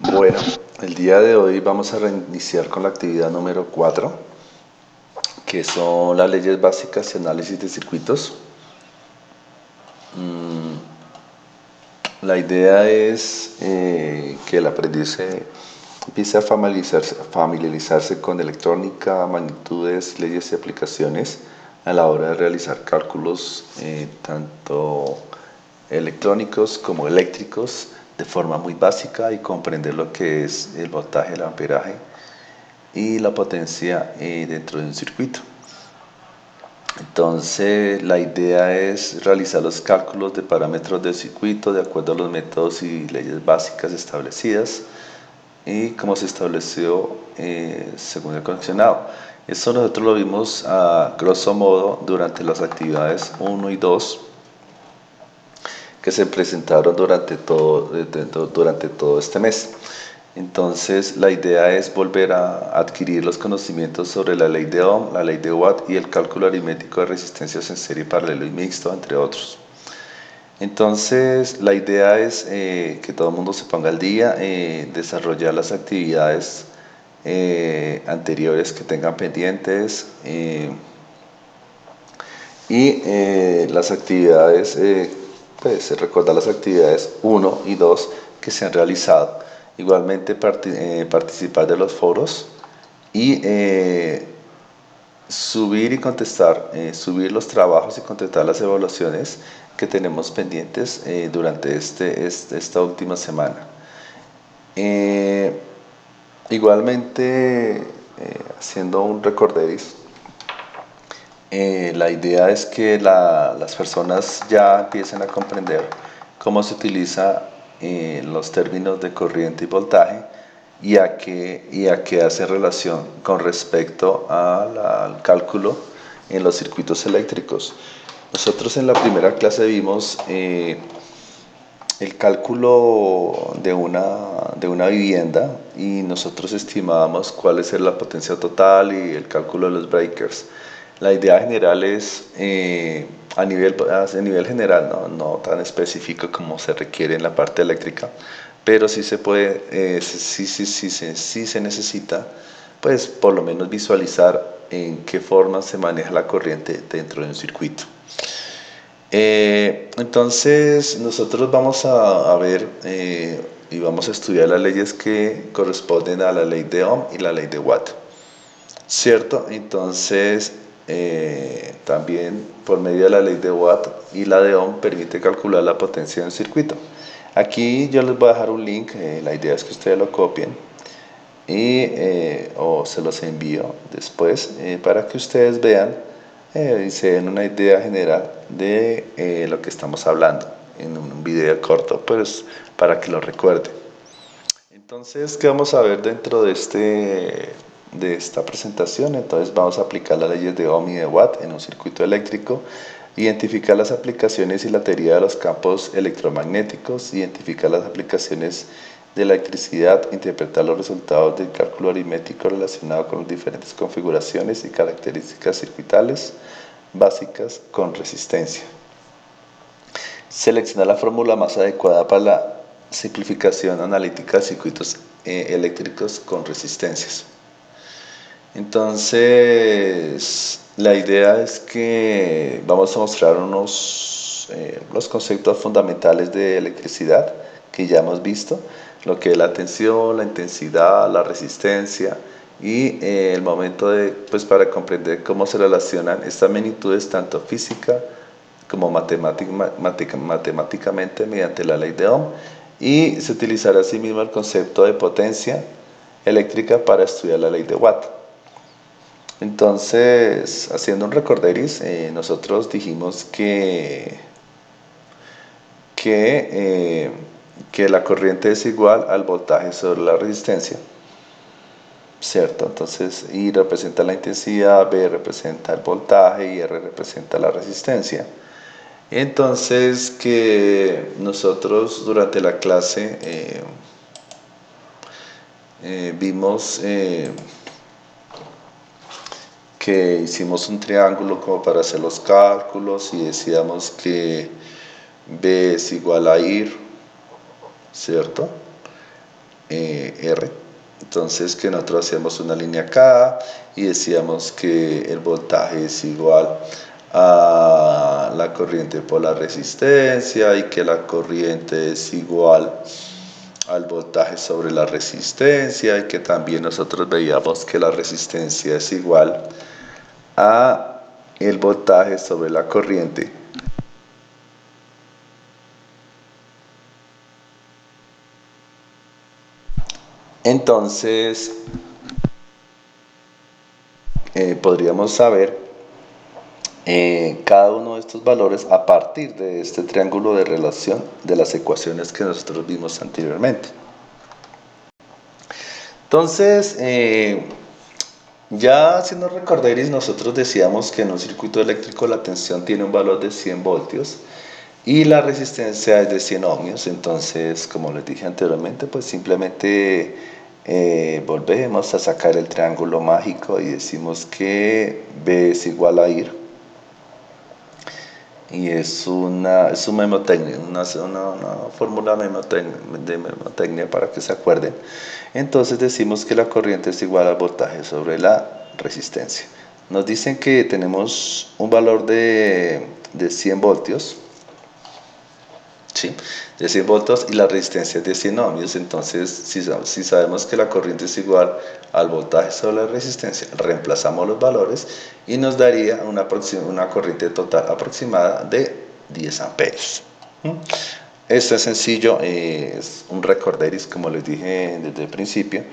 Bueno, el día de hoy vamos a reiniciar con la actividad número 4, que son las leyes básicas y análisis de circuitos. La idea es que el aprendiz empiece a familiarizarse con electrónica, magnitudes, leyes y aplicaciones a la hora de realizar cálculos tanto electrónicos como eléctricos de forma muy básica y comprender lo que es el voltaje, el amperaje y la potencia dentro de un circuito. Entonces la idea es realizar los cálculos de parámetros del circuito de acuerdo a los métodos y leyes básicas establecidas y como se estableció según el condicionado. Esto nosotros lo vimos a grosso modo durante las actividades 1 y 2 que se presentaron durante todo este mes. Entonces la idea es volver a adquirir los conocimientos sobre la ley de Ohm, la ley de Watt y el cálculo aritmético de resistencias en serie, paralelo y mixto, entre otros. Entonces la idea es que todo el mundo se ponga al día, desarrollar las actividades anteriores que tengan pendientes y las actividades, pues recordar las actividades 1 y 2 que se han realizado. Igualmente participar de los foros y subir y contestar, subir los trabajos y contestar las evaluaciones que tenemos pendientes durante esta última semana. Igualmente, haciendo un recorderis, la idea es que las personas ya empiecen a comprender cómo se utiliza los términos de corriente y voltaje y a qué hace relación con respecto al cálculo en los circuitos eléctricos. Nosotros en la primera clase vimos el cálculo de una vivienda y nosotros estimábamos cuál es la potencia total y el cálculo de los breakers. La idea general es a nivel general, no tan específico como se requiere en la parte eléctrica, pero sí se puede, sí se necesita, pues por lo menos visualizar en qué forma se maneja la corriente dentro de un circuito. Entonces nosotros vamos a ver y vamos a estudiar las leyes que corresponden a la ley de Ohm y la ley de Watt, ¿cierto? Entonces también por medio de la ley de Watt y la de Ohm permite calcular la potencia de un circuito. Aquí yo les voy a dejar un link, la idea es que ustedes lo copien o se los envío después para que ustedes vean y se den una idea general de lo que estamos hablando en un video corto, pues para que lo recuerden. Entonces, ¿qué vamos a ver dentro de esta presentación? Entonces vamos a aplicar las leyes de Ohm y de Watt en un circuito eléctrico, identificar las aplicaciones y la teoría de los campos electromagnéticos, identificar las aplicaciones de la electricidad, interpretar los resultados del cálculo aritmético relacionado con las diferentes configuraciones y características circuitales básicas con resistencia. Seleccionar la fórmula más adecuada para la simplificación analítica de circuitos eléctricos con resistencias. Entonces, la idea es que vamos a mostrar los conceptos fundamentales de electricidad que ya hemos visto, lo que es la tensión, la intensidad, la resistencia y el momento pues para comprender cómo se relacionan estas magnitudes tanto física como matemáticamente mediante la ley de Ohm, y se utilizará asimismo el concepto de potencia eléctrica para estudiar la ley de Watt. Entonces, haciendo un recorderis, nosotros dijimos que la corriente es igual al voltaje sobre la resistencia, ¿cierto? Entonces, I representa la intensidad, B representa el voltaje y R representa la resistencia. Entonces, que nosotros durante la clase vimos que hicimos un triángulo como para hacer los cálculos y decíamos que B es igual a IR, ¿cierto? R. Entonces que nosotros hacíamos una línea acá y decíamos que el voltaje es igual a la corriente por la resistencia y que la corriente es igual al voltaje sobre la resistencia y que también nosotros veíamos que la resistencia es igual a el voltaje sobre la corriente. Entonces podríamos saber cada uno de estos valores a partir de este triángulo de relación de las ecuaciones que nosotros vimos anteriormente. Entonces, ya si nos recordaréis, nosotros decíamos que en un circuito eléctrico la tensión tiene un valor de 100 voltios y la resistencia es de 100 ohmios. Entonces, como les dije anteriormente, pues simplemente volvemos a sacar el triángulo mágico y decimos que B es igual a IR. Y es una memotecnia, una fórmula de memotecnia para que se acuerden. Entonces decimos que la corriente es igual al voltaje sobre la resistencia. Nos dicen que tenemos un valor de 100 voltios, ¿sí? De 100 voltios y la resistencia es de 100 ohmios. Entonces, si sabemos que la corriente es igual al voltaje sobre la resistencia, reemplazamos los valores y nos daría una corriente total aproximada de 10 amperios. Esto es sencillo, es un recorderis, como les dije desde el principio.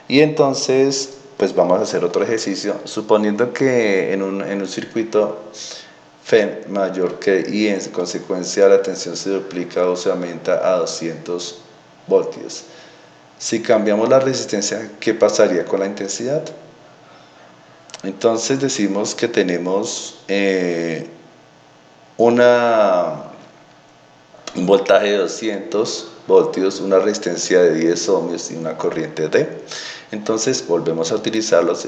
Y entonces, pues vamos a hacer otro ejercicio, suponiendo que en un circuito Fe mayor que I, en consecuencia la tensión se duplica o se aumenta a 200 voltios. Si cambiamos la resistencia, ¿qué pasaría con la intensidad? Entonces decimos que tenemos un voltaje de 200 voltios, una resistencia de 10 ohmios y una corriente D. Entonces volvemos a utilizar las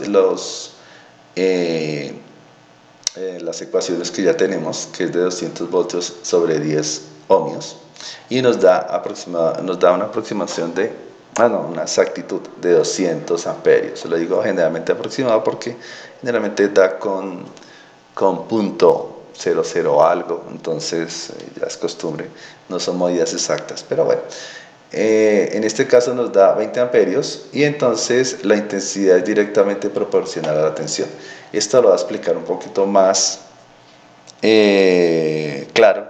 ecuaciones que ya tenemos, que es de 200 voltios sobre 10 ohmios, y nos da una aproximación de, una exactitud de 200 amperios. Lo digo generalmente aproximado porque generalmente da con punto 00 algo, entonces ya es costumbre, no son medidas exactas, pero bueno. En este caso nos da 20 amperios y entonces la intensidad es directamente proporcional a la tensión. Esto lo voy a explicar un poquito más claro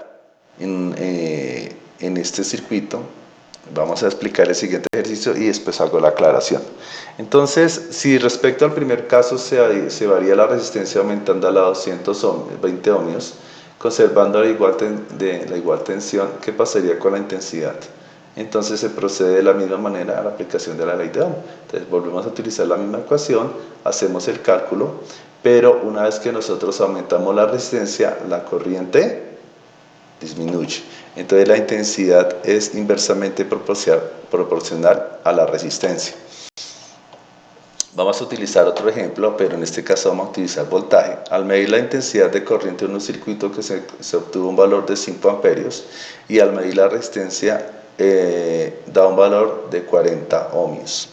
en este circuito. Vamos a explicar el siguiente ejercicio y después hago la aclaración. Entonces, si respecto al primer caso se varía la resistencia aumentando a la 220 ohmios, conservando la igual tensión, ¿qué pasaría con la intensidad? Entonces se procede de la misma manera a la aplicación de la ley de Ohm. Entonces volvemos a utilizar la misma ecuación, hacemos el cálculo, pero una vez que nosotros aumentamos la resistencia, la corriente disminuye. Entonces la intensidad es inversamente proporcional a la resistencia. Vamos a utilizar otro ejemplo, pero en este caso vamos a utilizar voltaje. Al medir la intensidad de corriente en un circuito que se obtuvo un valor de 5 amperios y al medir la resistencia da un valor de 40 ohmios.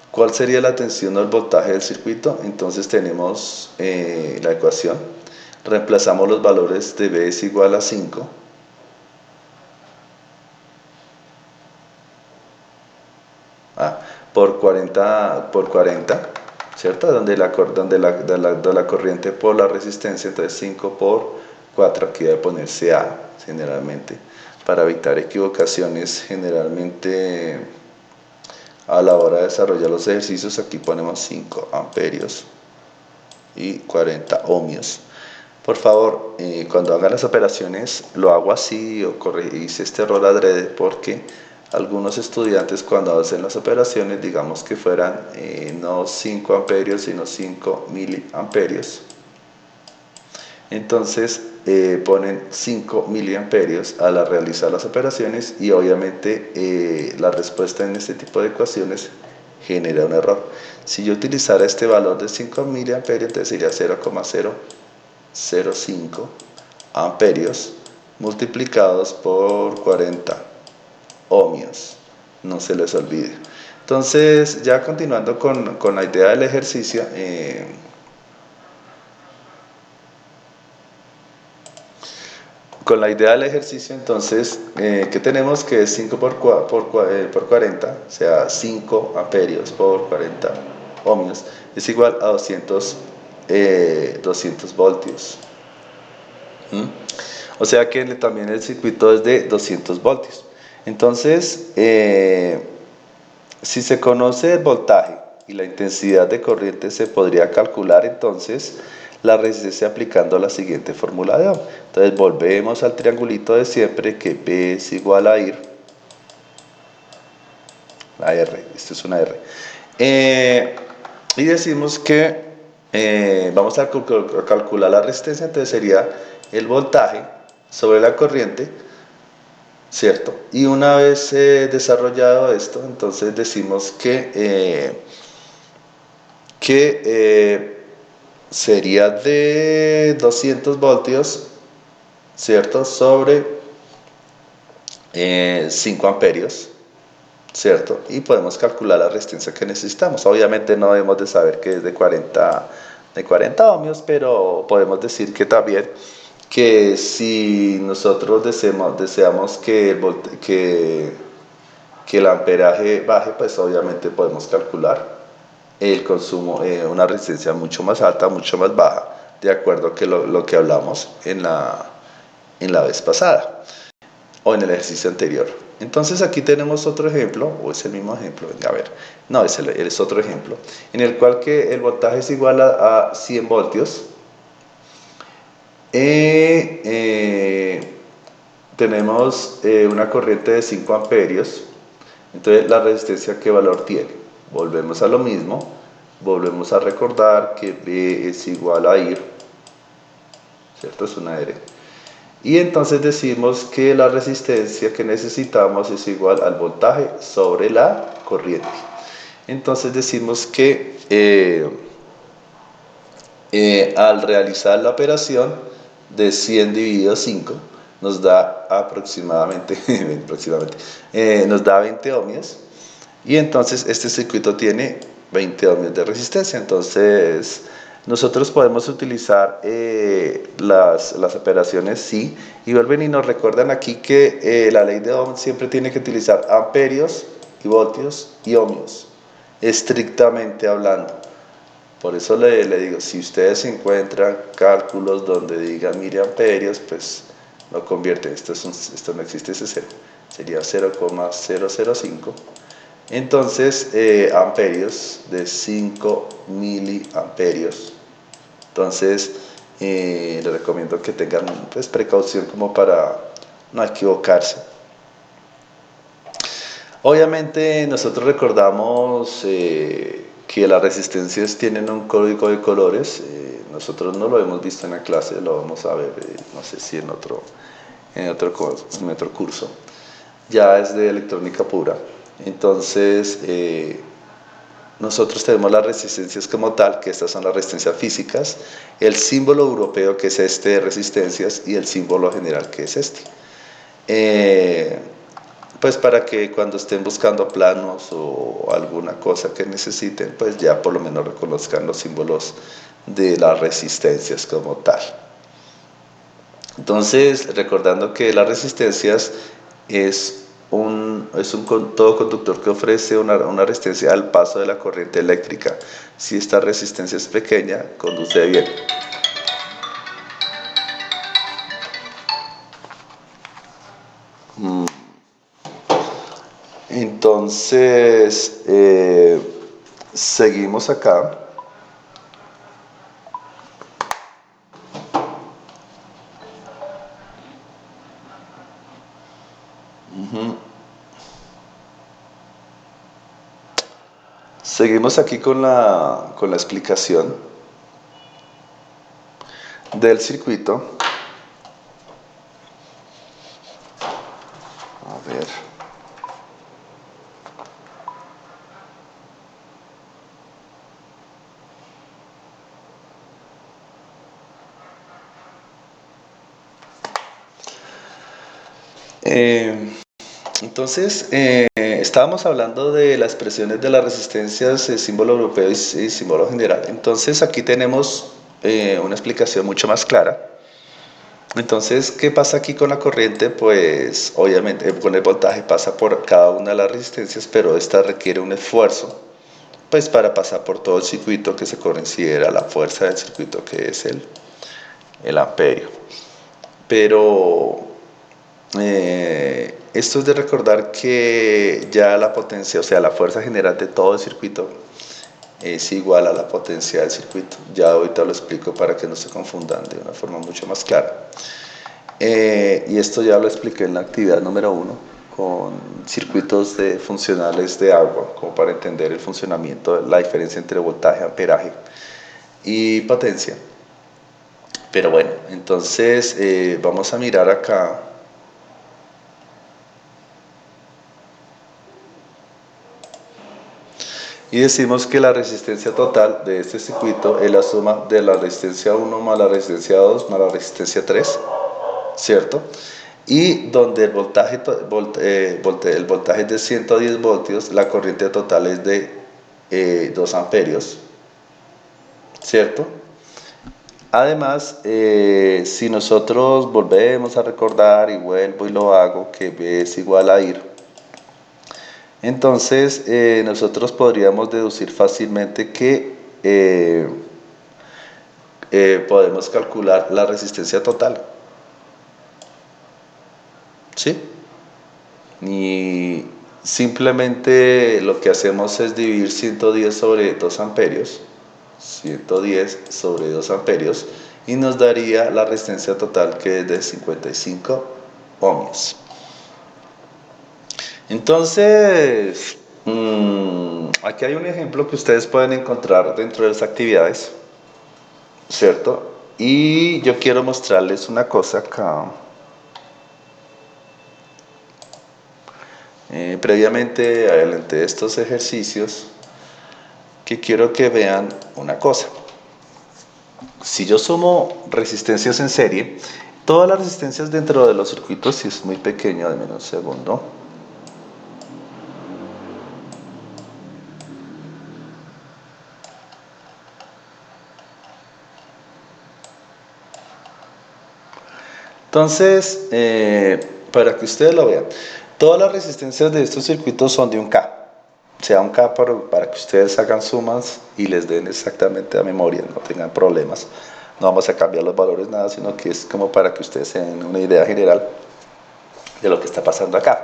¿Cuál sería la tensión o el voltaje del circuito? Entonces tenemos la ecuación. Reemplazamos los valores de B es igual a 5. Por 40, ¿cierto? Donde la corriente por la resistencia, entonces 5 por 4, aquí debe ponerse A generalmente, para evitar equivocaciones. Generalmente a la hora de desarrollar los ejercicios aquí ponemos 5 amperios y 40 ohmios. Por favor, cuando hagan las operaciones lo hago así o hice este error adrede porque algunos estudiantes cuando hacen las operaciones, digamos que fueran no 5 amperios sino 5 miliamperios, entonces ponen 5 miliamperios al realizar las operaciones y obviamente la respuesta en este tipo de ecuaciones genera un error. Si yo utilizara este valor de 5 miliamperios, entonces sería 0,005 amperios multiplicados por 40 ohmios. no se les olvide. Entonces, ya continuando con la idea del ejercicio, entonces, ¿qué tenemos? Que es 5 por 40, o sea, 5 amperios por 40 ohmios, es igual a 200 voltios. ¿Mm? O sea que también el circuito es de 200 voltios. Entonces, si se conoce el voltaje y la intensidad de corriente, se podría calcular entonces la resistencia aplicando la siguiente fórmula de Ohm. Entonces volvemos al triangulito de siempre, que P es igual a IR, la R, esto es una R. Y decimos que vamos a calcular la resistencia, entonces sería el voltaje sobre la corriente, ¿cierto? Y una vez desarrollado esto, entonces decimos que sería de 200 voltios, ¿cierto? Sobre 5 amperios, ¿cierto? Y podemos calcular la resistencia que necesitamos. Obviamente no debemos de saber que es de 40 ohmios, pero podemos decir que también que si nosotros deseamos que el amperaje baje, pues obviamente podemos calcular el consumo, una resistencia mucho más alta, mucho más baja, de acuerdo a lo que hablamos en la vez pasada o en el ejercicio anterior. Entonces aquí tenemos otro ejemplo, o es el mismo ejemplo, a ver, no, es otro ejemplo, en el cual que el voltaje es igual a 100 voltios. Tenemos una corriente de 5 amperios. Entonces, la resistencia, ¿qué valor tiene? Volvemos a lo mismo, volvemos a recordar que B es igual a IR, ¿cierto? Es una R. Y entonces decimos que la resistencia que necesitamos es igual al voltaje sobre la corriente. Entonces decimos que al realizar la operación de 100 dividido 5 nos da aproximadamente, nos da 20 ohmios, y entonces este circuito tiene 20 ohmios de resistencia. Entonces nosotros podemos utilizar las operaciones sí, y vuelven y nos recuerdan aquí que la ley de Ohm siempre tiene que utilizar amperios y voltios y ohmios, estrictamente hablando. Por eso le digo, si ustedes encuentran cálculos donde diga miliamperios, pues lo convierten. Esto no existe ese cero, sería 0,005. Entonces, amperios de 5 miliamperios. Entonces, les recomiendo que tengan pues, precaución como para no equivocarse. Obviamente nosotros recordamos que las resistencias tienen un código de colores. Nosotros no lo hemos visto en la clase, lo vamos a ver, no sé si en otro curso. Ya es de electrónica pura. Entonces, nosotros tenemos las resistencias como tal, que estas son las resistencias físicas, el símbolo europeo, que es este de resistencias, y el símbolo general, que es este. Pues para que cuando estén buscando planos o alguna cosa que necesiten, pues ya por lo menos reconozcan los símbolos de las resistencias como tal. Entonces, recordando que las resistencias es todo conductor que ofrece una resistencia al paso de la corriente eléctrica. Si esta resistencia es pequeña, conduce bien. Entonces, seguimos acá. Seguimos aquí con la explicación del circuito. A ver. Entonces, estábamos hablando de las expresiones de las resistencias, símbolo europeo y símbolo general. Entonces, aquí tenemos una explicación mucho más clara. Entonces, ¿qué pasa aquí con la corriente? Pues, obviamente, con el voltaje pasa por cada una de las resistencias, pero esta requiere un esfuerzo, pues, para pasar por todo el circuito que se considera la fuerza del circuito, que es el amperio. Pero esto es de recordar que ya la potencia, o sea, la fuerza general de todo el circuito es igual a la potencia del circuito. Ya ahorita lo explico para que no se confundan de una forma mucho más clara. Y esto ya lo expliqué en la actividad número 1 con circuitos funcionales de agua, como para entender el funcionamiento, la diferencia entre voltaje, amperaje y potencia. Pero bueno, entonces vamos a mirar acá. Y decimos que la resistencia total de este circuito es la suma de la resistencia 1 más la resistencia 2 más la resistencia 3, ¿cierto? Y donde el voltaje es de 110 voltios, la corriente total es de 2 amperios, ¿cierto? Además, si nosotros volvemos a recordar y vuelvo y lo hago, que B es igual a IR, entonces nosotros podríamos deducir fácilmente que podemos calcular la resistencia total, ¿sí? Y simplemente lo que hacemos es dividir 110 sobre 2 amperios, 110 sobre 2 amperios, y nos daría la resistencia total, que es de 55 ohmios. Entonces, aquí hay un ejemplo que ustedes pueden encontrar dentro de las actividades, ¿cierto? Y yo quiero mostrarles una cosa acá. Previamente adelanté estos ejercicios, que quiero que vean una cosa. Si yo sumo resistencias en serie, todas las resistencias dentro de los circuitos, si es muy pequeño, de menos un segundo. Entonces, para que ustedes lo vean, todas las resistencias de estos circuitos son de un K. O sea, un K para que ustedes hagan sumas y les den exactamente a memoria, no tengan problemas. No vamos a cambiar los valores, nada, sino que es como para que ustedes se den una idea general de lo que está pasando acá.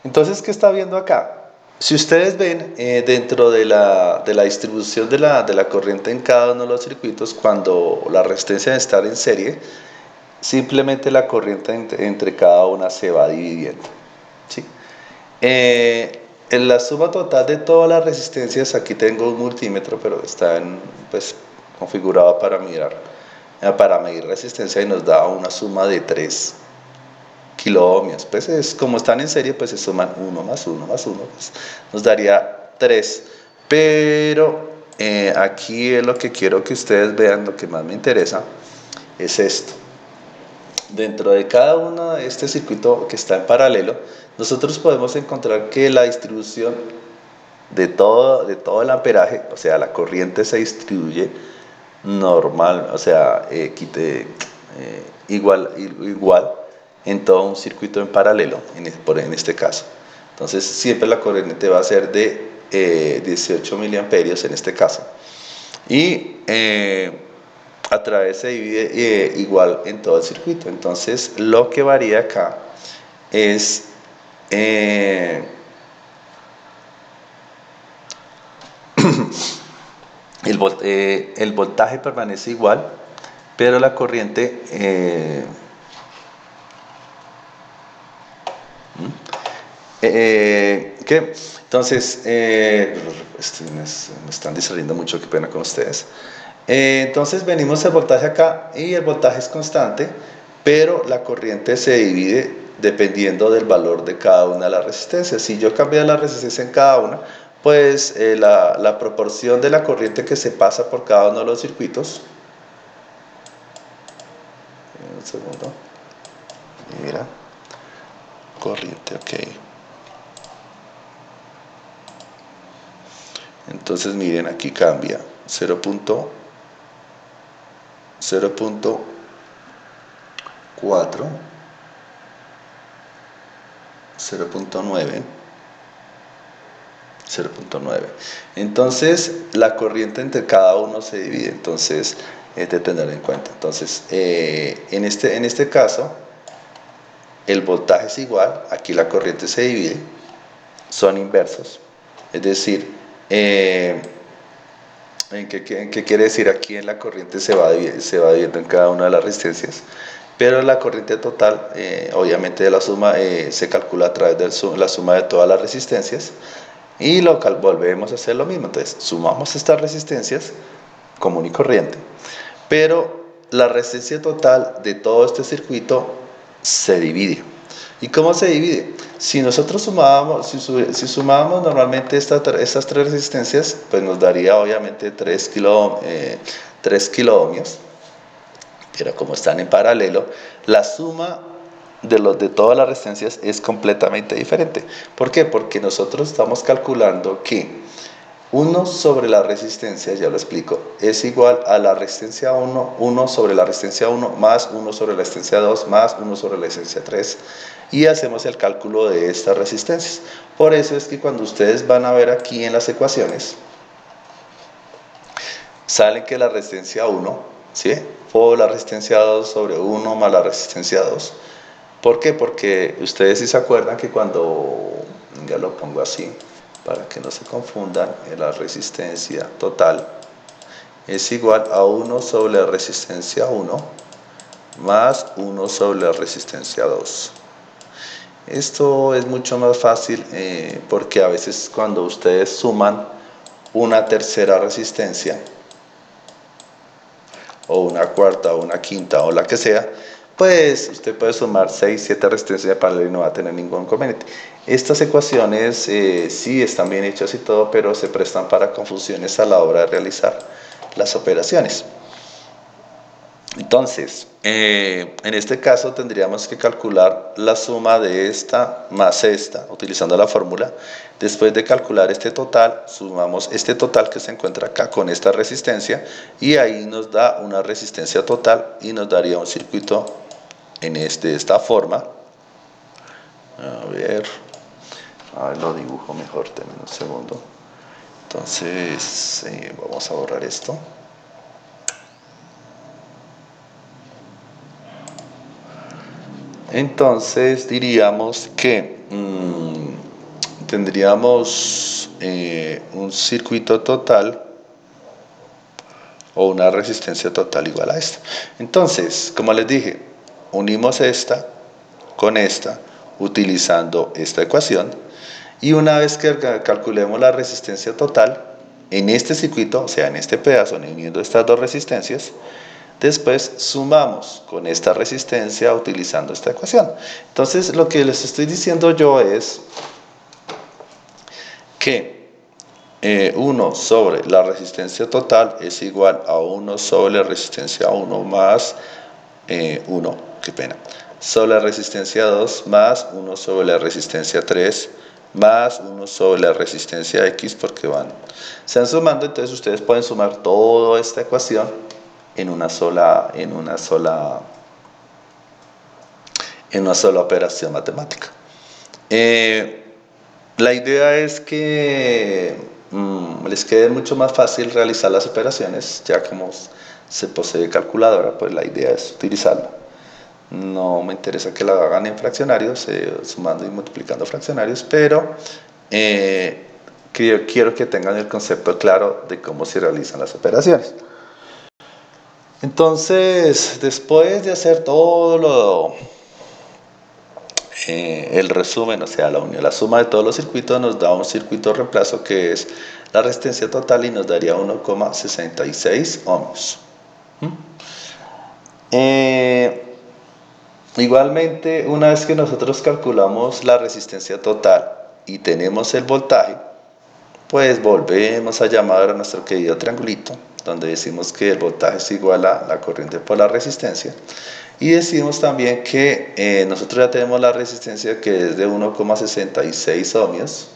Entonces, ¿qué está viendo acá? Si ustedes ven dentro de la distribución de la corriente en cada uno de los circuitos, cuando la resistencia de estar en serie, simplemente la corriente entre cada una se va dividiendo, ¿sí? En la suma total de todas las resistencias, aquí tengo un multímetro, pero está pues, configurado para medir resistencia, y nos da una suma de 3 kiloohmios. Pues como están en serie, pues se suman 1 más 1 más 1, pues nos daría 3. Pero aquí es lo que quiero que ustedes vean, lo que más me interesa es esto. Dentro de cada uno de este circuito que está en paralelo, nosotros podemos encontrar que la distribución de todo el amperaje, o sea, la corriente se distribuye normal, o sea, igual en todo un circuito en paralelo, en este caso. Entonces, siempre la corriente va a ser de 18 miliamperios en este caso. Y a través se divide igual en todo el circuito. Entonces, lo que varía acá es el voltaje permanece igual, pero la corriente ¿qué? Entonces, me están distrayendo mucho, qué pena con ustedes. Entonces venimos al voltaje acá, y el voltaje es constante, pero la corriente se divide dependiendo del valor de cada una de las resistencias. Si yo cambio la resistencia en cada una, pues la proporción de la corriente que se pasa por cada uno de los circuitos, un segundo, mira, corriente, ok. Entonces miren, aquí cambia 0.4, 0.9, 0.9. Entonces la corriente entre cada uno se divide, entonces es de tener en cuenta. Entonces en este caso el voltaje es igual, aquí la corriente se divide, son inversos, es decir, ¿en qué quiere decir? Aquí en la corriente se va dividiendo en cada una de las resistencias, pero la corriente total, obviamente de la suma, se calcula a través de la suma de todas las resistencias, y volvemos a hacer lo mismo. Entonces sumamos estas resistencias común y corriente, pero la resistencia total de todo este circuito se divide. ¿Y cómo se divide? Si nosotros sumábamos, si sumábamos normalmente estas tres resistencias, pues nos daría obviamente 3 kiloohmios, pero como están en paralelo, la suma de todas las resistencias es completamente diferente. ¿Por qué? Porque nosotros estamos calculando que 1 sobre la resistencia, ya lo explico, es igual a la resistencia 1, 1 sobre la resistencia 1, más 1 sobre la resistencia 2, más 1 sobre la resistencia 3, y hacemos el cálculo de estas resistencias. Por eso es que cuando ustedes van a ver aquí en las ecuaciones, sale que la resistencia 1, ¿sí? O la resistencia 2 sobre 1 más la resistencia 2. ¿Por qué? Porque ustedes sí se acuerdan que cuando, ya lo pongo así, para que no se confundan, la resistencia total es igual a 1 sobre la resistencia 1 más 1 sobre la resistencia 2. Esto es mucho más fácil porque a veces cuando ustedes suman una tercera resistencia, o una cuarta, o una quinta, o la que sea, pues usted puede sumar 6, 7 resistencias de paralelo y no va a tener ningún inconveniente. Estas ecuaciones sí están bien hechas y todo, pero se prestan para confusiones a la hora de realizar las operaciones. Entonces, en este caso tendríamos que calcular la suma de esta más esta, utilizando la fórmula. Después de calcular este total, sumamos este total que se encuentra acá con esta resistencia, y ahí nos da una resistencia total y nos daría un circuito de esta forma. A ver, lo dibujo mejor, denme un segundo. Entonces, vamos a borrar esto. Entonces diríamos que tendríamos un circuito total o una resistencia total igual a esta. Entonces, como les dije, unimos esta con esta utilizando esta ecuación, y una vez que calculemos la resistencia total en este circuito, o sea, en este pedazo, uniendo estas dos resistencias, después sumamos con esta resistencia utilizando esta ecuación. Entonces lo que les estoy diciendo yo es que 1 sobre la resistencia total es igual a 1 sobre la resistencia 1 más 1, qué pena, sobre la resistencia 2 más 1 sobre la resistencia 3 más 1 sobre la resistencia X, porque se van sumando. Entonces ustedes pueden sumar toda esta ecuación en una sola operación matemática. La idea es que les quede mucho más fácil realizar las operaciones, ya como se posee calculadora, pues la idea es utilizarla. No me interesa que la hagan en fraccionarios, sumando y multiplicando fraccionarios, pero que yo quiero que tengan el concepto claro de cómo se realizan las operaciones. Entonces, después de hacer todo el resumen, o sea, la suma de todos los circuitos nos da un circuito de reemplazo que es la resistencia total, y nos daría 1,66 ohmios. Igualmente, una vez que nosotros calculamos la resistencia total y tenemos el voltaje, pues volvemos a llamar a nuestro querido triangulito, donde decimos que el voltaje es igual a la corriente por la resistencia, y decimos también que nosotros ya tenemos la resistencia, que es de 1,66 ohmios,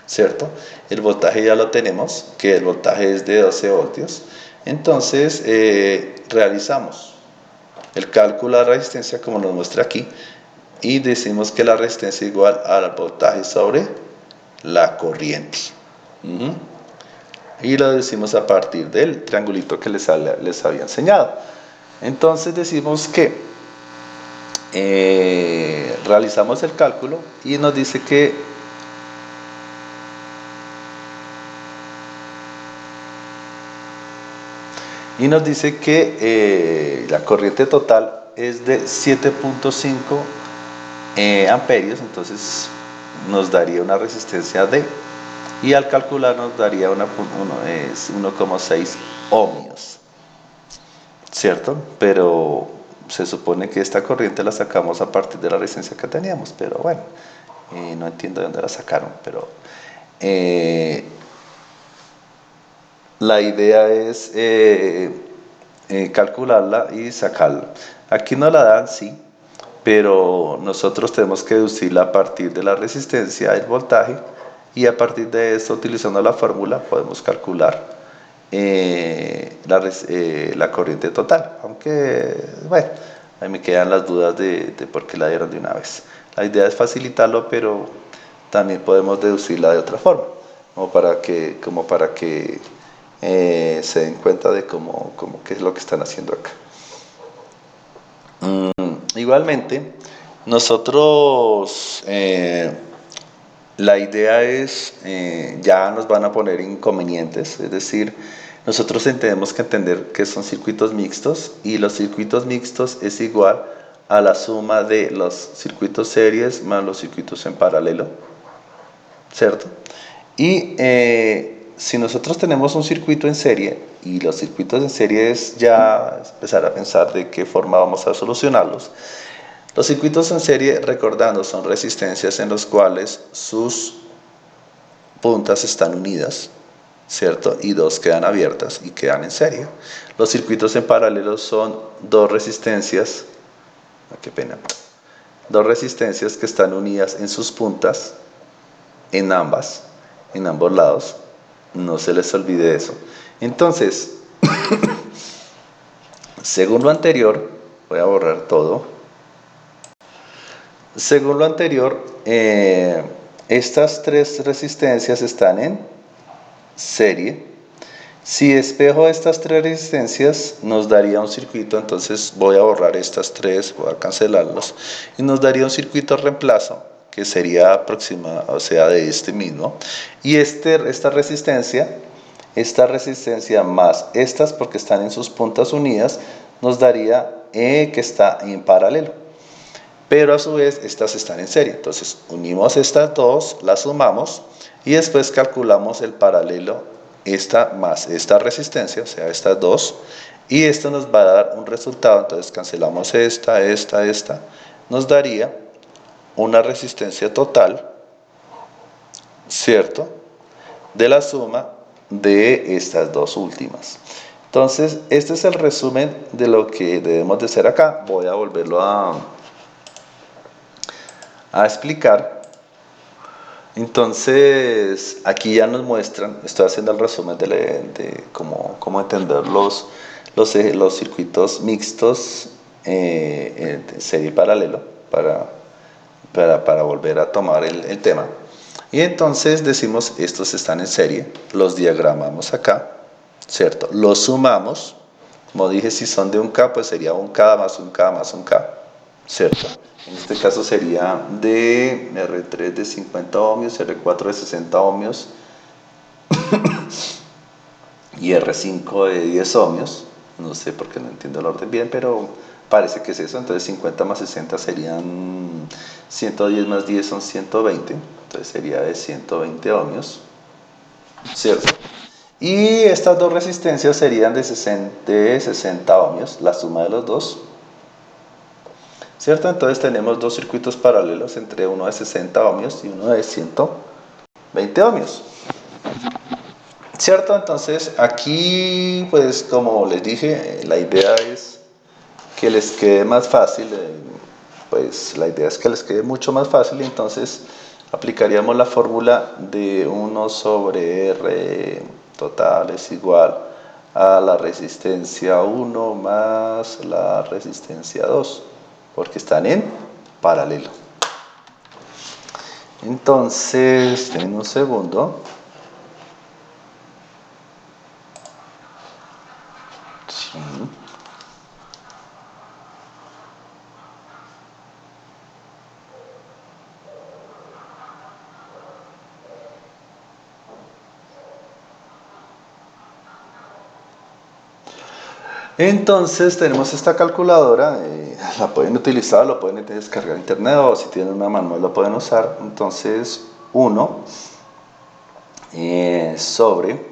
¿cierto? El voltaje ya lo tenemos, que el voltaje es de 12 voltios. Entonces, realizamos el cálculo de la resistencia como nos muestra aquí y decimos que la resistencia es igual al voltaje sobre la corriente. Y lo decimos a partir del triangulito que les había enseñado. Entonces decimos que realizamos el cálculo y nos dice que la corriente total es de 7.5 amperios, entonces nos daría una resistencia de, y al calcular nos daría 1,6 ohmios, ¿cierto? Pero se supone que esta corriente la sacamos a partir de la resistencia que teníamos, pero bueno, no entiendo de dónde la sacaron, pero la idea es calcularla y sacarla. Aquí no la dan, sí, pero nosotros tenemos que deducirla a partir de la resistencia, el voltaje, y a partir de esto, utilizando la fórmula, podemos calcular la corriente total. Aunque, bueno, ahí me quedan las dudas de por qué la dieron de una vez. La idea es facilitarlo, pero también podemos deducirla de otra forma, como para que se den cuenta de qué es lo que están haciendo acá. Igualmente, nosotros, la idea es, ya nos van a poner inconvenientes, es decir, nosotros tenemos que entender que son circuitos mixtos y los circuitos mixtos es igual a la suma de los circuitos series más los circuitos en paralelo, ¿cierto? Y si nosotros tenemos un circuito en serie y los circuitos en serie es ya empezar a pensar de qué forma vamos a solucionarlos. Los circuitos en serie, recordando, son resistencias en los cuales sus puntas están unidas, ¿cierto? Y dos quedan abiertas y quedan en serie. Los circuitos en paralelo son dos resistencias, qué pena, dos resistencias que están unidas en sus puntas, en ambos lados. No se les olvide eso. Entonces, según lo anterior, voy a borrar todo. Según lo anterior, estas tres resistencias están en serie. Si despejo estas tres resistencias, nos daría un circuito, entonces voy a borrar estas tres, voy a cancelarlos, y nos daría un circuito de reemplazo, que sería aproximado, o sea, de este mismo. Y esta resistencia más estas, porque están en sus puntas unidas, nos daría que está en paralelo. Pero a su vez estas están en serie, entonces unimos estas dos, las sumamos y después calculamos el paralelo, esta más esta resistencia, o sea estas dos, y esto nos va a dar un resultado. Entonces cancelamos esta, nos daría una resistencia total, ¿cierto?, de la suma de estas dos últimas. Entonces este es el resumen de lo que debemos de hacer acá. Voy a volverlo a explicar. Entonces aquí ya nos muestran, estoy haciendo el resumen de cómo entender los circuitos mixtos en serie y paralelo para volver a tomar el tema. Y entonces decimos, estos están en serie, los diagramamos acá, ¿cierto? Los sumamos, como dije, si son de un K, pues sería un K más un K más un K, ¿cierto? En este caso sería de R3 de 50 ohmios, R4 de 60 ohmios y R5 de 10 ohmios. No sé por qué no entiendo el orden bien, pero parece que es eso. Entonces 50 más 60 serían 110 más 10 son 120. Entonces sería de 120 ohmios, ¿cierto? Y estas dos resistencias serían de 60 ohmios, la suma de los dos, ¿cierto? Entonces tenemos dos circuitos paralelos, entre uno de 60 ohmios y uno de 120 ohmios, ¿cierto? Entonces aquí, pues como les dije, la idea es que les quede más fácil, pues la idea es que les quede mucho más fácil. Entonces aplicaríamos la fórmula de 1 sobre R total es igual a la resistencia 1 más la resistencia 2, porque están en paralelo. Entonces, en un segundo. Sí. Entonces tenemos esta calculadora, la pueden utilizar, lo pueden descargar en internet o si tienen una manual lo pueden usar. Entonces 1 sobre,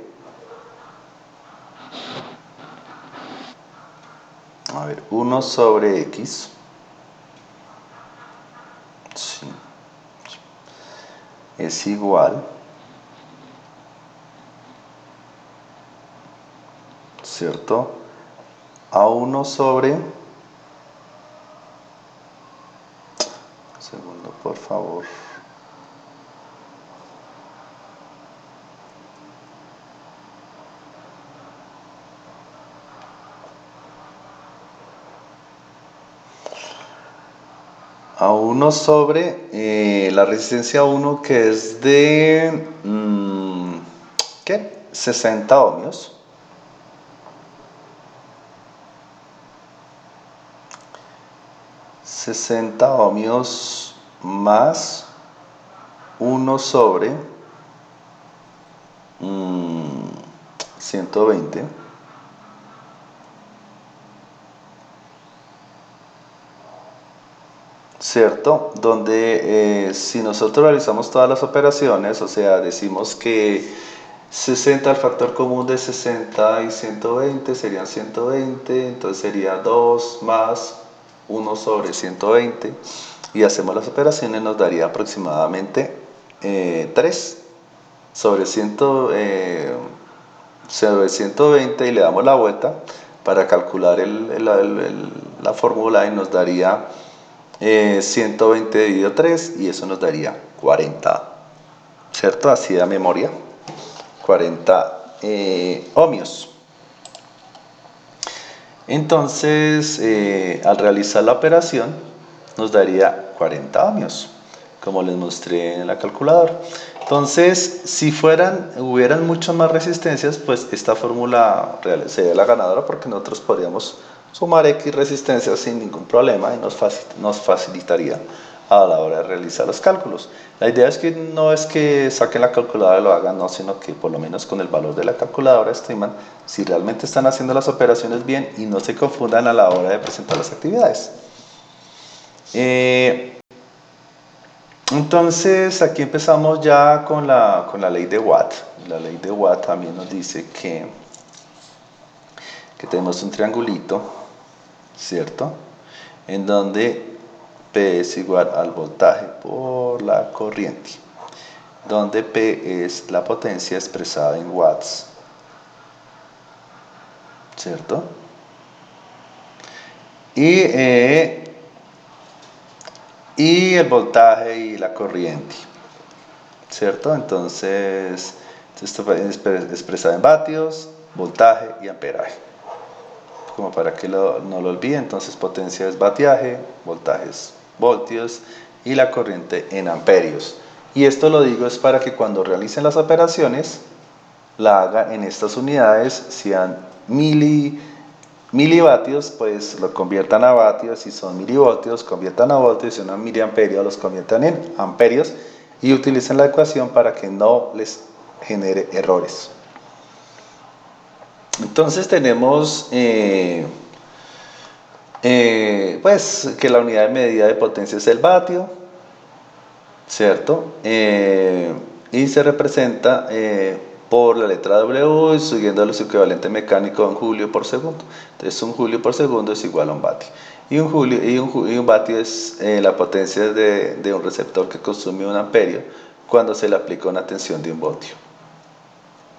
a ver, 1 sobre X, sí, es igual, ¿cierto? A 1 sobre, un segundo por favor. A 1 sobre la resistencia 1 que es de, ¿qué? 60 ohmios. 60 ohmios más 1 sobre 120, ¿cierto? Donde si nosotros realizamos todas las operaciones, o sea, decimos que 60, el factor común de 60 y 120 serían 120, entonces sería 2 más 1 sobre 120 y hacemos las operaciones, nos daría aproximadamente 3 sobre 120 y le damos la vuelta para calcular la fórmula y nos daría 120 dividido 3 y eso nos daría 40, ¿cierto? Así de memoria, 40 ohmios. Entonces, al realizar la operación, nos daría 40 ohmios, como les mostré en la calculadora. Entonces, si hubieran muchas más resistencias, pues esta fórmula sería la ganadora porque nosotros podríamos sumar X resistencias sin ningún problema y nos facilitaría a la hora de realizar los cálculos. La idea es que no es que saquen la calculadora y lo hagan, no, sino que por lo menos con el valor de la calculadora estiman si realmente están haciendo las operaciones bien y no se confundan a la hora de presentar las actividades. Entonces aquí empezamos ya con la ley de Watt. La ley de Watt también nos dice que tenemos un triangulito, ¿cierto? En donde P es igual al voltaje por la corriente, donde P es la potencia expresada en watts, ¿cierto? Y el voltaje y la corriente, ¿cierto? Entonces, esto es expresado en vatios, voltaje y amperaje. Como para que no lo olviden, entonces potencia es vatiaje, voltaje es voltios y la corriente en amperios. Y esto lo digo es para que cuando realicen las operaciones, la hagan en estas unidades, sean milivatios, pues lo conviertan a vatios, si son milivoltios, conviertan a voltios, si son miliamperios, los conviertan en amperios y utilicen la ecuación para que no les genere errores. Entonces tenemos pues que la unidad de medida de potencia es el vatio, ¿cierto? Y se representa por la letra W siguiendo los equivalentes mecánicos en julio por segundo. Entonces un julio por segundo es igual a un vatio. Y un vatio es la potencia de un receptor que consume 1 amperio cuando se le aplica una tensión de 1 voltio.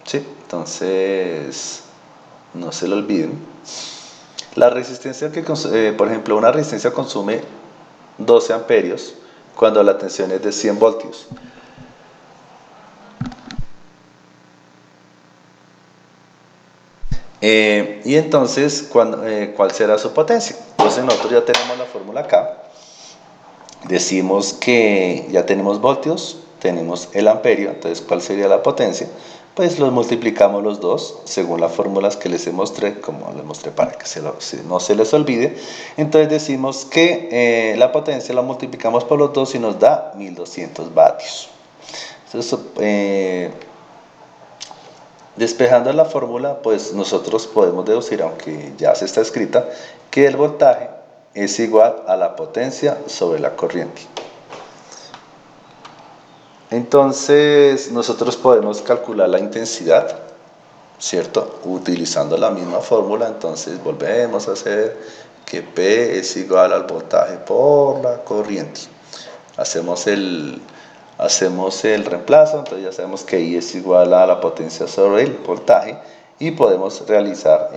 ¿Sí? Entonces, no se lo olviden. La resistencia por ejemplo, una resistencia consume 12 amperios cuando la tensión es de 100 voltios. Y entonces, ¿cuál será su potencia? Entonces nosotros ya tenemos la fórmula acá. Decimos que ya tenemos voltios, tenemos el amperio, entonces ¿cuál sería la potencia? Pues los multiplicamos los dos según las fórmulas que les mostré, como les mostré para que no se les olvide. Entonces decimos que la potencia la multiplicamos por los dos y nos da 1200 vatios. Entonces, despejando la fórmula, pues nosotros podemos deducir, aunque ya se está escrita, que el voltaje es igual a la potencia sobre la corriente. Entonces, nosotros podemos calcular la intensidad, ¿cierto? Utilizando la misma fórmula, entonces volvemos a hacer que P es igual al voltaje por la corriente. Hacemos el reemplazo, entonces ya sabemos que I es igual a la potencia sobre el voltaje y podemos realizar,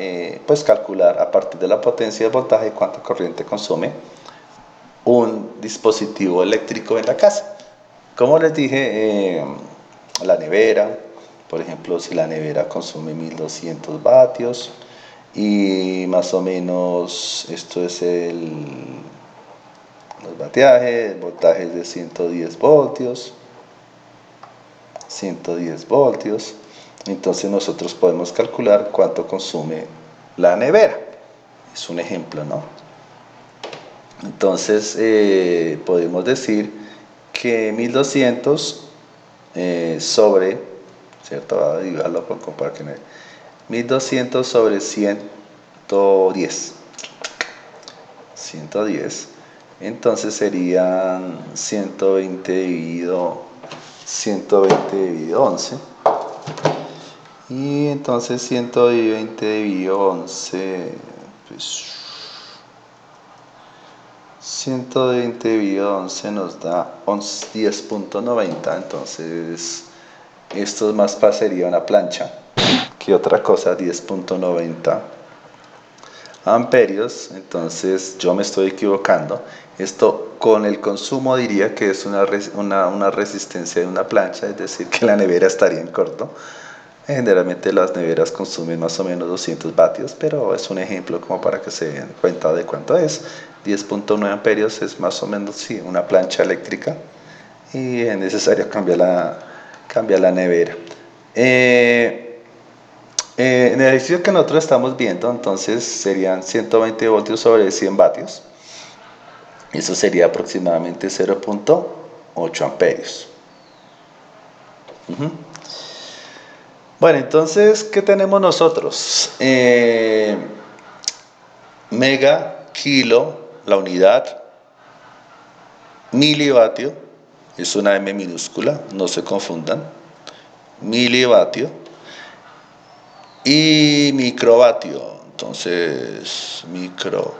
pues calcular a partir de la potencia del voltaje cuánta corriente consume un dispositivo eléctrico en la casa. Como les dije, la nevera, por ejemplo, si la nevera consume 1200 vatios y más o menos esto es los vateajes, el voltaje es de 110 voltios, 110 voltios, entonces nosotros podemos calcular cuánto consume la nevera. Es un ejemplo, ¿no? Entonces podemos decir que 1200 sobre, ¿cierto? Voy a dividirlo para que 1200 sobre 110. 110. Entonces serían 120 dividido 11. Y entonces 120 dividido 11, pues 120 dividido 11 nos da 10.90. Entonces esto más sería una plancha que otra cosa. 10.90 amperios. Entonces yo me estoy equivocando. Esto con el consumo diría que es una resistencia de una plancha, es decir, que la nevera estaría en corto. Generalmente las neveras consumen más o menos 200 vatios, pero es un ejemplo como para que se den cuenta de cuánto es. 10.9 amperios es más o menos, sí, una plancha eléctrica y es necesario cambiar la nevera. En el ejercicio que nosotros estamos viendo, entonces serían 120 voltios sobre 100 vatios. Eso sería aproximadamente 0.8 amperios. Bueno, entonces, ¿qué tenemos nosotros? Mega, kilo, la unidad, milivatio, es una M minúscula, no se confundan, milivatio, y microvatio, entonces, microvatio.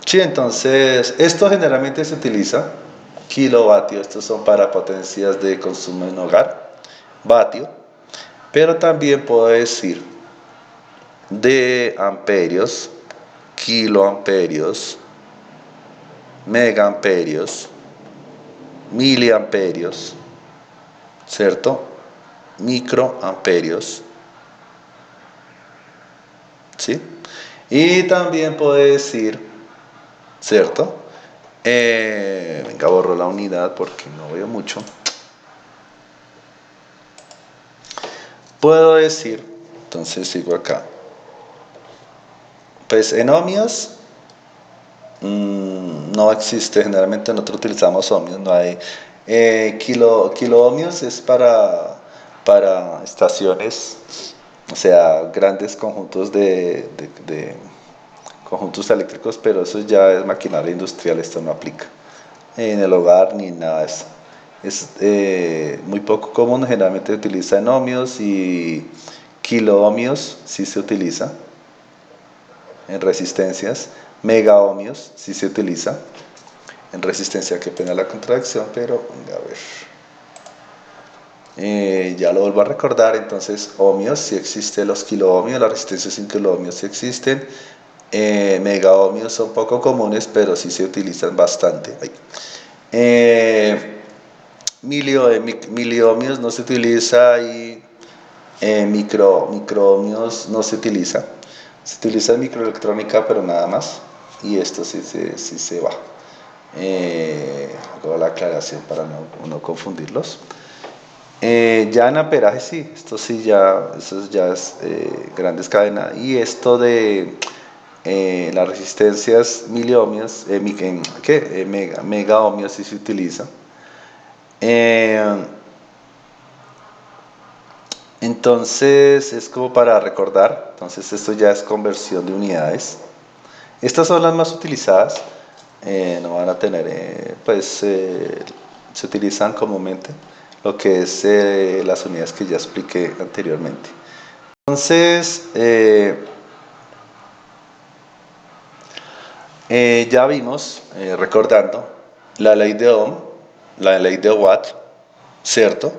Sí, entonces, esto generalmente se utiliza, kilovatio, estos son para potencias de consumo en hogar, vatio, pero también puedo decir de amperios, kiloamperios, megaamperios, miliamperios, ¿cierto? Microamperios, ¿sí? Y también puedo decir, ¿cierto? Venga, borro la unidad porque no veo mucho. Puedo decir, entonces sigo acá. Pues en ohmios no existe, generalmente nosotros utilizamos ohmios, no hay. Kilo ohmios es para estaciones, o sea, grandes conjuntos de conjuntos eléctricos, pero eso ya es maquinaria industrial, esto no aplica en el hogar ni nada de eso. Es muy poco común, generalmente se utiliza en ohmios y kiloohmios sí se utiliza en resistencias, megaohmios sí se utiliza en resistencia, que pena la contracción, pero a ver, ya lo vuelvo a recordar. Entonces ohmios sí existe, los kiloohmios, las resistencias sin kiloohmios sí existen, Megaohmios son poco comunes, pero sí se utilizan bastante. Miliohmios no se utiliza y microohmios no se utiliza. Se utiliza en microelectrónica, pero nada más. Y esto sí se va. Hago la aclaración para no confundirlos. Ya en amperaje sí, esto sí ya, eso ya es grandes cadenas. Y esto de las resistencias miliohmios, ¿qué? Megaohmios sí se utiliza. Eh, entonces es como para recordar, entonces esto ya es conversión de unidades. Estas son las más utilizadas, no van a tener, se utilizan comúnmente lo que es las unidades que ya expliqué anteriormente. Entonces, ya vimos, recordando, la ley de Ohm, la ley de Watt, ¿cierto?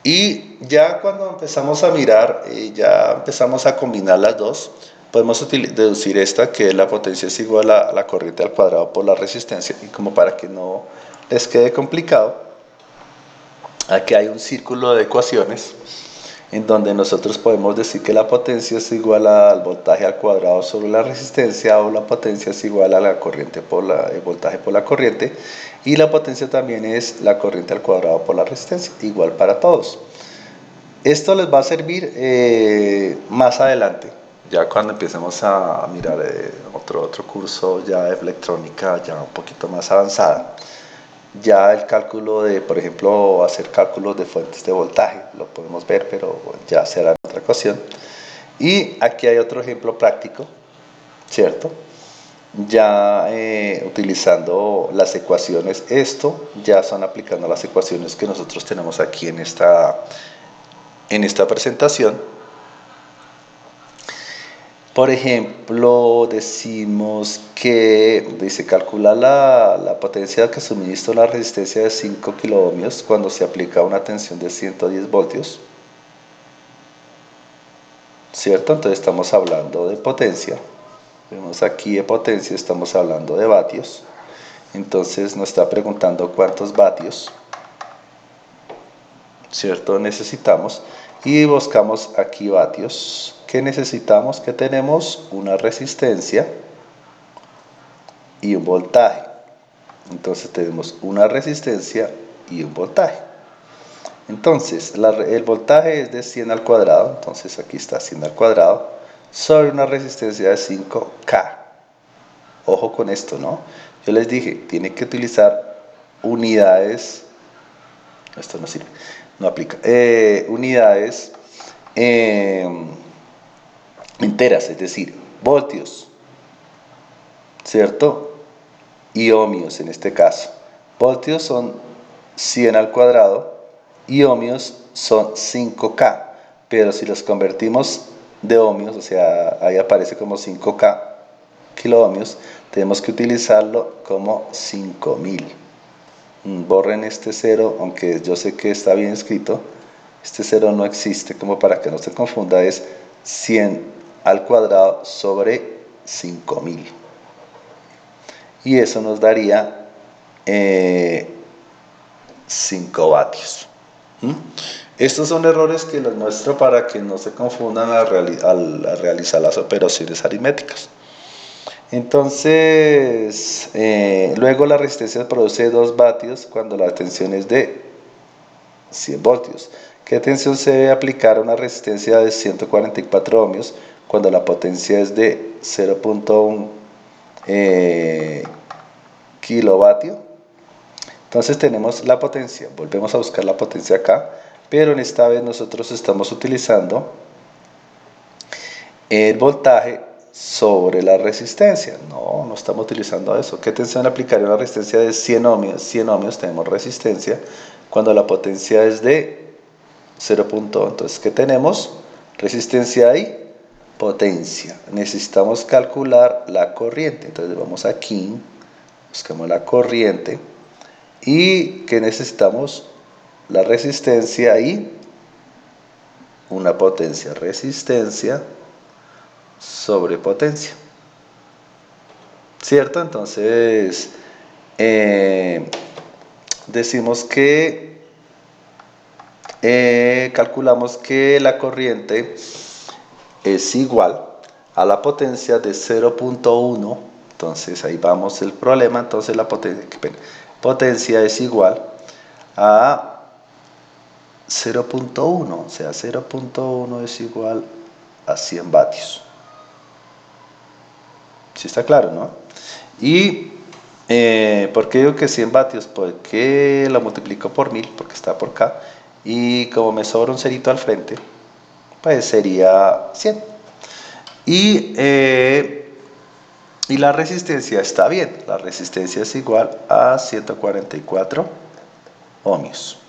Y ya cuando empezamos a mirar, ya empezamos a combinar las dos, podemos deducir esta, que la potencia es igual a la corriente al cuadrado por la resistencia. Y como para que no les quede complicado, aquí hay un círculo de ecuaciones en donde nosotros podemos decir que la potencia es igual al voltaje al cuadrado sobre la resistencia, o la potencia es igual a la corriente por el voltaje por la corriente, y la potencia también es la corriente al cuadrado por la resistencia, igual para todos. Esto les va a servir más adelante, ya cuando empecemos a mirar otro curso ya de electrónica ya un poquito más avanzada. Ya el cálculo de, por ejemplo, hacer cálculos de fuentes de voltaje, lo podemos ver, pero ya será en otra ocasión. Y aquí hay otro ejemplo práctico, ¿cierto? Ya utilizando las ecuaciones, esto ya son aplicando las ecuaciones que nosotros tenemos aquí en esta presentación. Por ejemplo, decimos que dice calcula la potencia que suministra una resistencia de 5 kiloohmios cuando se aplica una tensión de 110 voltios. ¿Cierto? Entonces estamos hablando de potencia. Vemos aquí de potencia, estamos hablando de vatios. Entonces nos está preguntando cuántos vatios, ¿cierto? Necesitamos. Y buscamos aquí vatios. ¿Qué necesitamos? Que tenemos una resistencia y un voltaje. Entonces tenemos una resistencia y un voltaje. Entonces el voltaje es de 100 al cuadrado, entonces aquí está 100 al cuadrado, sobre una resistencia de 5K. Ojo con esto, ¿no? Yo les dije, tiene que utilizar unidades, esto no sirve, no aplica, unidades enteras, es decir, voltios, ¿cierto? Y ohmios en este caso. Voltios son 100 al cuadrado y ohmios son 5K, pero si los convertimos de ohmios, o sea, ahí aparece como 5K kiloohmios, tenemos que utilizarlo como 5000. Borren este cero, aunque yo sé que está bien escrito, este cero no existe, como para que no se confunda, es 100 al cuadrado sobre 5000. Y eso nos daría 5 vatios. Estos son errores que los muestro para que no se confundan al realizar las operaciones aritméticas. Entonces, luego la resistencia produce 2 vatios cuando la tensión es de 100 voltios. ¿Qué tensión se debe aplicar a una resistencia de 144 ohmios cuando la potencia es de 0.1 kilovatio? Entonces tenemos la potencia, volvemos a buscar la potencia acá, pero en esta vez nosotros estamos utilizando el voltaje sobre la resistencia. No estamos utilizando eso. ¿Qué tensión aplicaría a una resistencia de 100 ohmios? 100 ohmios tenemos resistencia cuando la potencia es de 0.1. Entonces, ¿qué tenemos? Resistencia y potencia. Necesitamos calcular la corriente. Entonces vamos aquí, buscamos la corriente. ¿Y qué necesitamos? La resistencia y una potencia. Resistencia sobre potencia. ¿cierto? Entonces, decimos que calculamos que la corriente es igual a la potencia de 0.1. Entonces ahí vamos el problema. Entonces la potencia es igual a 0.1, o sea, 0.1 es igual a 100 vatios. ¿Sí está claro, no? Y ¿por qué digo que 100 vatios? Porque lo multiplico por 1000, porque está por acá. Y como me sobra un cerito al frente, pues sería 100. Y la resistencia está bien. La resistencia es igual a 144 ohmios.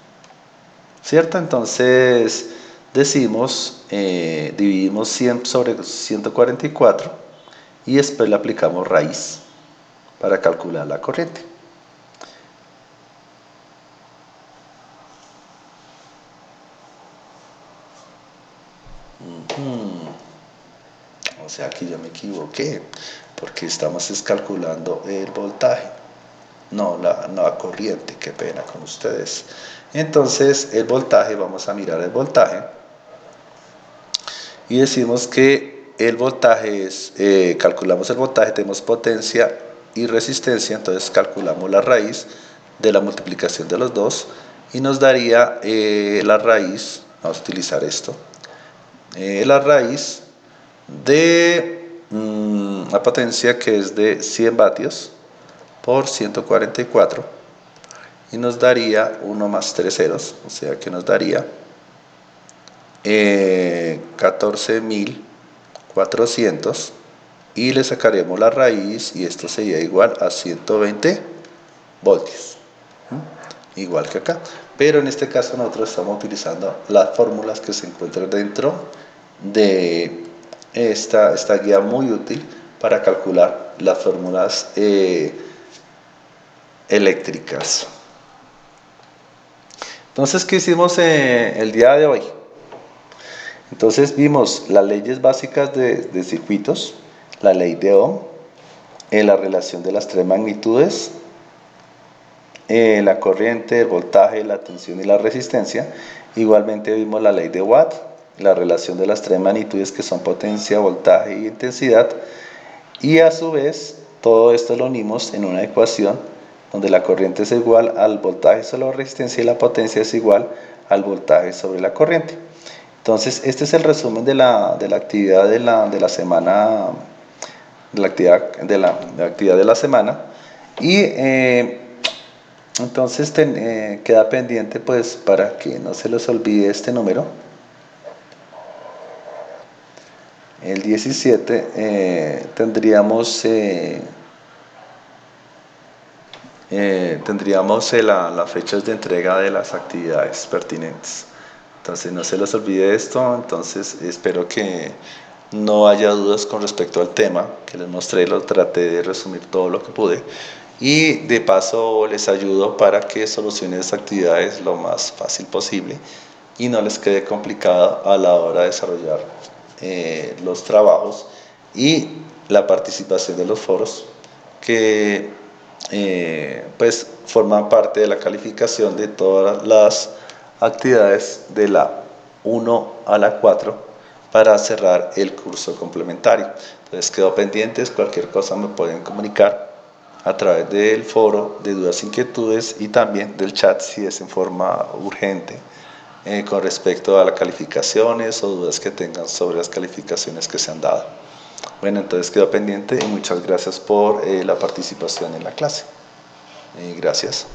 ¿Cierto? Entonces decimos, dividimos 100 sobre 144 y después le aplicamos raíz para calcular la corriente. O sea, aquí yo me equivoqué, porque estamos calculando el voltaje, no la corriente, qué pena con ustedes. Entonces, el voltaje, vamos a mirar el voltaje, y decimos que el voltaje es, calculamos el voltaje, tenemos potencia y resistencia, entonces calculamos la raíz de la multiplicación de los dos, y nos daría la raíz, vamos a utilizar esto, la raíz de la potencia, que es de 100 vatios por 144, y nos daría 1 más 3 ceros, o sea que nos daría 14.400, y le sacaremos la raíz y esto sería igual a 120 voltios, igual que acá. Pero en este caso nosotros estamos utilizando las fórmulas que se encuentran dentro de esta guía, muy útil para calcular las fórmulas eléctricas. Entonces, ¿qué hicimos el día de hoy? Entonces vimos las leyes básicas de circuitos, la ley de Ohm, la relación de las tres magnitudes, la corriente, el voltaje, la tensión y la resistencia. Igualmente vimos la ley de Watt, la relación de las tres magnitudes, que son potencia, voltaje y intensidad. Y a su vez, todo esto lo unimos en una ecuación donde la corriente es igual al voltaje sobre la resistencia y la potencia es igual al voltaje sobre la corriente. Entonces, este es el resumen de la actividad de la semana, de la actividad de la semana. Y entonces queda pendiente, pues, para que no se les olvide este número. El 17 tendríamos las fechas de entrega de las actividades pertinentes. Entonces no se les olvide esto. Entonces espero que no haya dudas con respecto al tema que les mostré. Lo traté de resumir todo lo que pude, y de paso les ayudo para que solucionen estas actividades lo más fácil posible y no les quede complicado a la hora de desarrollar los trabajos y la participación de los foros, que pues forman parte de la calificación de todas las actividades de la 1 a la 4 para cerrar el curso complementario. Entonces quedo pendientes, cualquier cosa me pueden comunicar a través del foro de dudas e inquietudes y también del chat si es en forma urgente con respecto a las calificaciones o dudas que tengan sobre las calificaciones que se han dado. Bueno, entonces quedo pendiente y muchas gracias por la participación en la clase. Gracias.